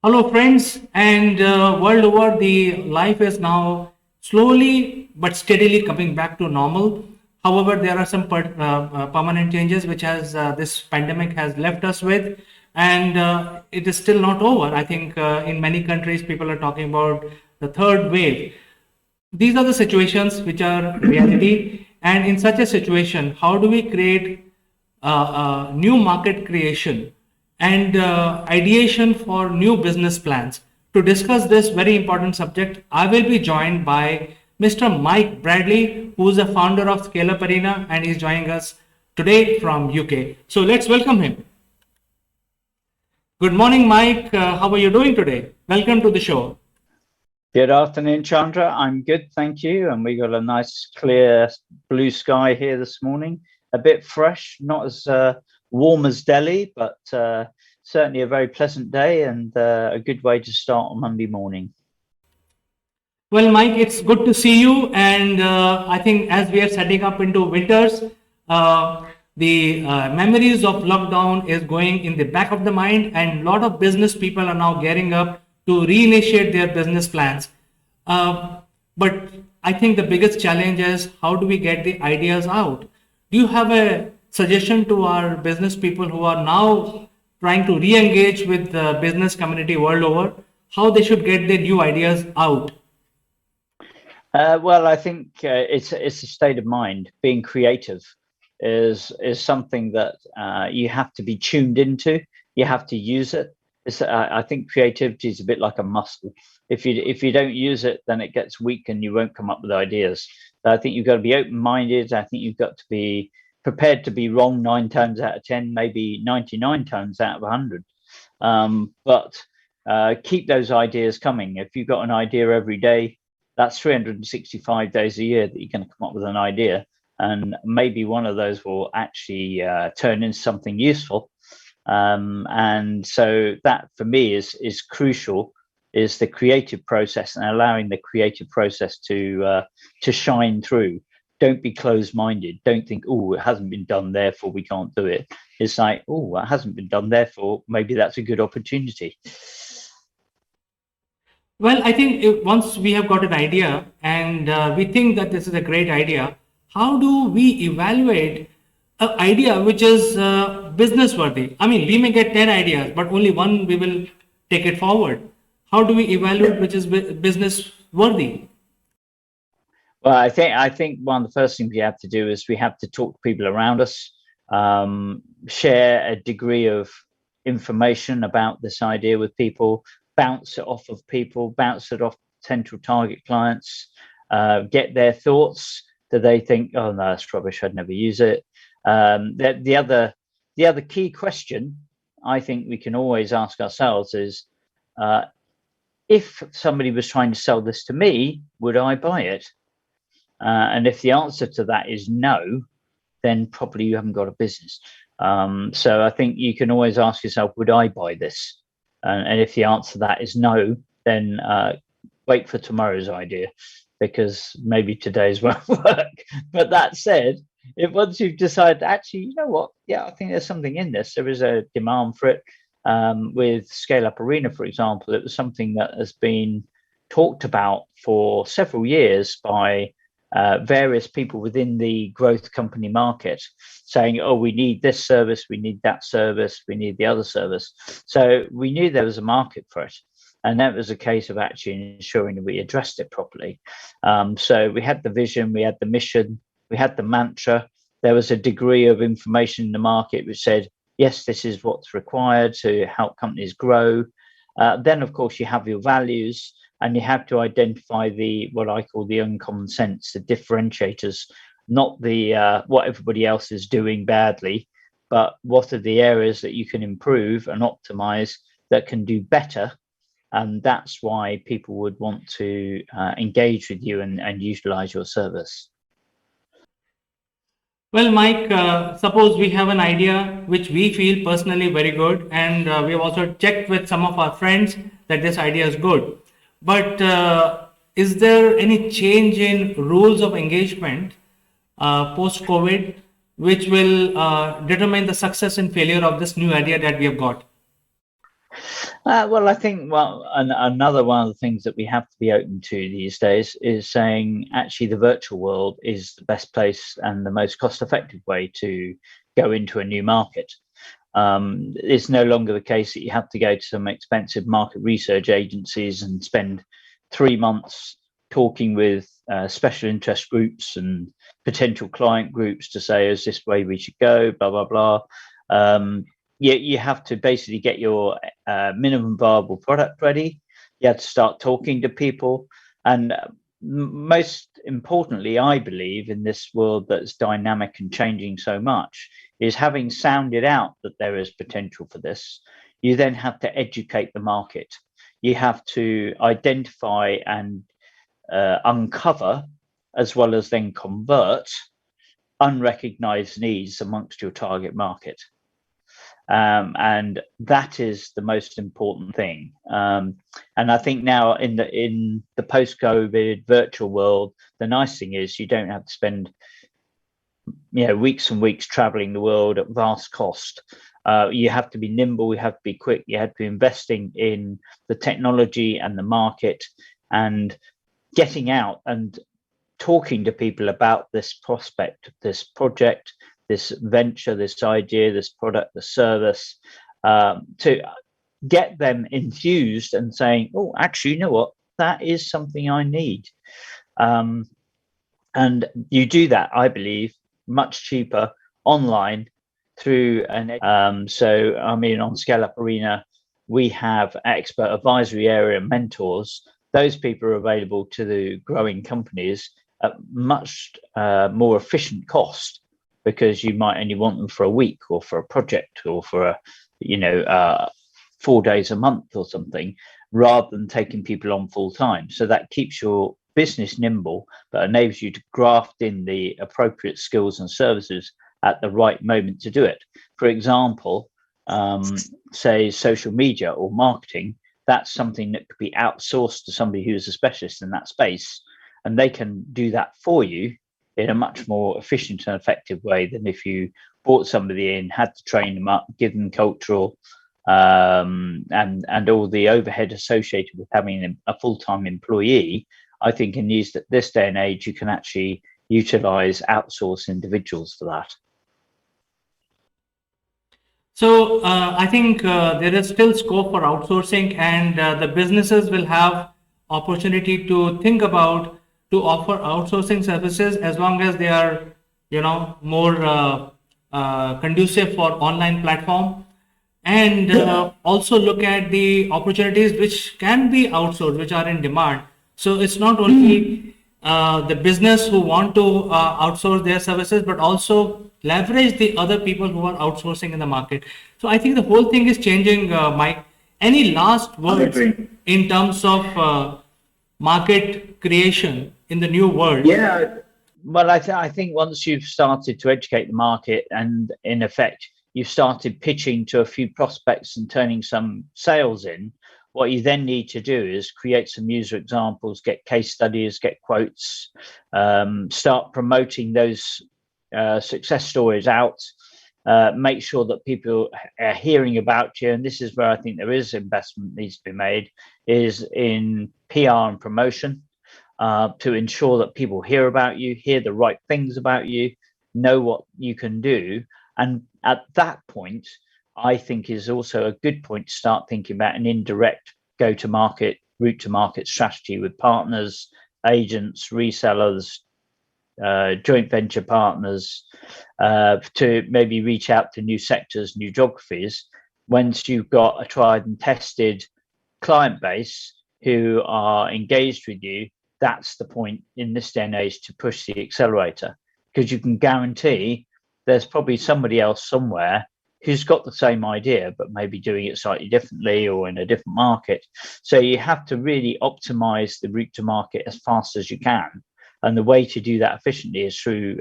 Hello, friends, and world over, the life is now slowly but steadily coming back to normal. However, there are some permanent changes which has this pandemic has left us with, and it is still not over. I think in many countries, people are talking about the third wave. These are the situations which are reality, and in such a situation, how do we create new market creation and ideation for new business plans? To discuss this very important subject, I will be joined by Mr. Mike Bradley, who is the founder of Scale Up Arena, and he's joining us today from UK. So let's welcome him. Good morning, Mike. How are you doing today? Welcome to the show. Good afternoon, Chandra. I'm good, thank you. And we got a nice, clear blue sky here this morning. A bit fresh, not as warm as Delhi, but certainly a very pleasant day and a good way to start on Monday morning. Well, Mike, it's good to see you. And I think as we are setting up into winters, the memories of lockdown is going in the back of the mind, and a lot of business people are now gearing up to reinitiate their business plans. But I think the biggest challenge is how do we get the ideas out? Do you have a suggestion to our business people who are now trying to re-engage with the business community world over, how they should get their new ideas out? Well, I think it's a state of mind. Being creative is something that you have to be tuned into. You have to use it. I think creativity is a bit like a muscle. If you don't use it, then it gets weak and you won't come up with ideas. So I think you've got to be open-minded. I think you've got to be prepared to be wrong 9 times out of 10, maybe 99 times out of 100. But keep those ideas coming. If you've got an idea every day, that's 365 days a year that you're going to come up with an idea. And maybe one of those will actually turn into something useful. And so that for me is crucial, is the creative process and allowing the creative process to shine through. Don't be closed-minded. Don't think, oh, it hasn't been done, therefore we can't do it. It's like, oh, it hasn't been done, therefore maybe that's a good opportunity. Well, I think once we have got an idea and we think that this is a great idea, how do we evaluate an idea which is business worthy? I mean, we may get 10 ideas, but only one we will take it forward. How do we evaluate which is business worthy? Well, I think one of the first things we have to do is we have to talk to people around us, share a degree of information about this idea with people, bounce it off of people, bounce it off potential target clients, get their thoughts. Do they think, oh no, that's rubbish, I'd never use it? The other key question I think we can always ask ourselves is, if somebody was trying to sell this to me, would I buy it? And if the answer to that is no, then probably you haven't got a business. So I think you can always ask yourself, would I buy this? And if the answer to that is no, then wait for tomorrow's idea, because maybe today's won't work. But that said, if once you've decided, actually, you know what, yeah, I think there's something in this, there is a demand for it. With Scale Up Arena, for example, it was something that has been talked about for several years by various people within the growth company market, saying, oh, we need this service, we need that service, we need the other service. So we knew there was a market for it. And that was a case of actually ensuring that we addressed it properly. So we had the vision, we had the mission, we had the mantra. There was a degree of information in the market which said, yes, this is what's required to help companies grow. Then, of course, you have your values, and you have to identify what I call the uncommon sense, the differentiators, not the what everybody else is doing badly, but what are the areas that you can improve and optimize that can do better. And that's why people would want to engage with you and utilize your service. Well, Mike, suppose we have an idea which we feel personally very good, and we have also checked with some of our friends that this idea is good. But is there any change in rules of engagement post-COVID which will determine the success and failure of this new idea that we have got? Well, I think another one of the things that we have to be open to these days is saying actually the virtual world is the best place and the most cost-effective way to go into a new market. It's no longer the case that you have to go to some expensive market research agencies and spend 3 months talking with special interest groups and potential client groups to say, is this way we should go, blah, blah, blah. You have to basically get your minimum viable product ready. You have to start talking to people. And most importantly, I believe in this world that's dynamic and changing so much, is having sounded out that there is potential for this, you then have to educate the market. You have to identify and uncover, as well as then convert, unrecognized needs amongst your target market. And that is the most important thing. And I think now in the post-COVID virtual world, the nice thing is you don't have to spend weeks and weeks traveling the world at vast cost. You have to be nimble, you have to be quick, you have to be investing in the technology and the market and getting out and talking to people about this prospect, this project, this venture, this idea, this product, the service, to get them enthused and saying, oh, actually, you know what, that is something I need. And you do that, I believe, much cheaper online through so I mean, on Scale Up Arena, we have expert advisory area mentors. Those people are available to the growing companies at much more efficient cost, because you might only want them for a week or for a project or for 4 days a month or something, rather than taking people on full time. So that keeps your business nimble, but enables you to graft in the appropriate skills and services at the right moment to do it. For example, say social media or marketing, that's something that could be outsourced to somebody who's a specialist in that space, and they can do that for you in a much more efficient and effective way than if you brought somebody in, had to train them up, give them cultural and all the overhead associated with having a full-time employee. I think in this day and age, you can actually utilize outsource individuals for that. So I think there is still scope for outsourcing, and the businesses will have opportunity to think about to offer outsourcing services as long as they are, more conducive for online platform, and also look at the opportunities which can be outsourced, which are in demand. So it's not only the business who want to outsource their services, but also leverage the other people who are outsourcing in the market. So I think the whole thing is changing, Mike. Any last words in terms of market creation in the new world? Yeah, well, I think once you've started to educate the market and in effect you've started pitching to a few prospects and turning some sales in, what you then need to do is create some user examples, get case studies, get quotes, start promoting those success stories out, make sure that people are hearing about you. And this is where I think there is investment needs to be made, is in PR and promotion, to ensure that people hear about you, hear the right things about you, know what you can do. And at that point, I think is also a good point to start thinking about an indirect go-to-market, route-to-market strategy with partners, agents, resellers, joint venture partners, to maybe reach out to new sectors, new geographies. Once you've got a tried and tested client base who are engaged with you, that's the point in this day and age to push the accelerator, because you can guarantee there's probably somebody else somewhere who's got the same idea, but maybe doing it slightly differently or in a different market. So you have to really optimize the route to market as fast as you can. And the way to do that efficiently is through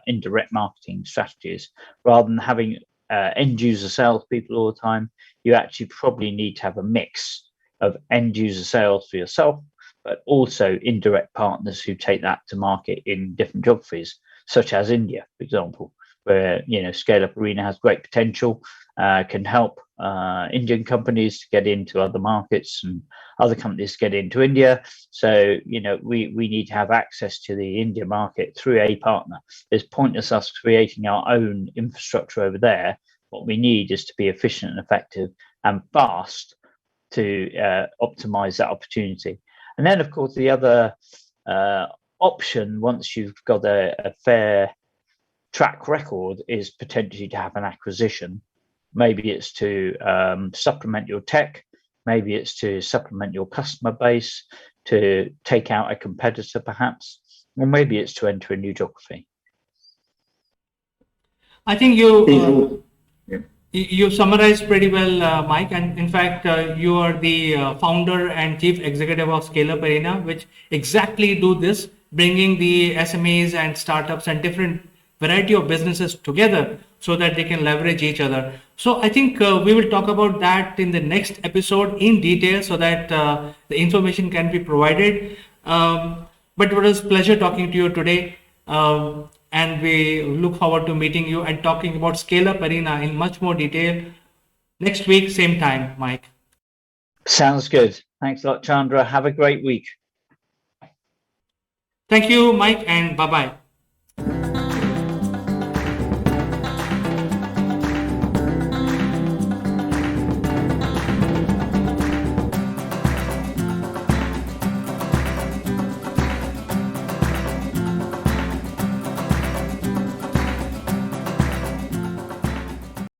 indirect marketing strategies. Rather than having end user salespeople all the time, you actually probably need to have a mix of end user sales for yourself, but also indirect partners who take that to market in different geographies, such as India, for example, where Scale Up Arena has great potential, can help Indian companies to get into other markets and other companies to get into India. So, we need to have access to the India market through a partner. It's pointless us creating our own infrastructure over there. What we need is to be efficient and effective and fast to optimize that opportunity. And then, of course, the other option, once you've got a fair track record, is potentially to have an acquisition. Maybe it's to supplement your tech, maybe it's to supplement your customer base, to take out a competitor perhaps, or maybe it's to enter a new geography. I think you summarized pretty well, Mike. And in fact, you are the founder and chief executive of Scale Up Arena, which exactly do this, bringing the SMEs and startups and different variety of businesses together so that they can leverage each other. So I think we will talk about that in the next episode in detail so that the information can be provided. But it was a pleasure talking to you today. And we look forward to meeting you and talking about Scale Up Arena in much more detail next week, same time, Mike. Sounds good. Thanks a lot, Chandra. Have a great week. Thank you, Mike, and bye-bye.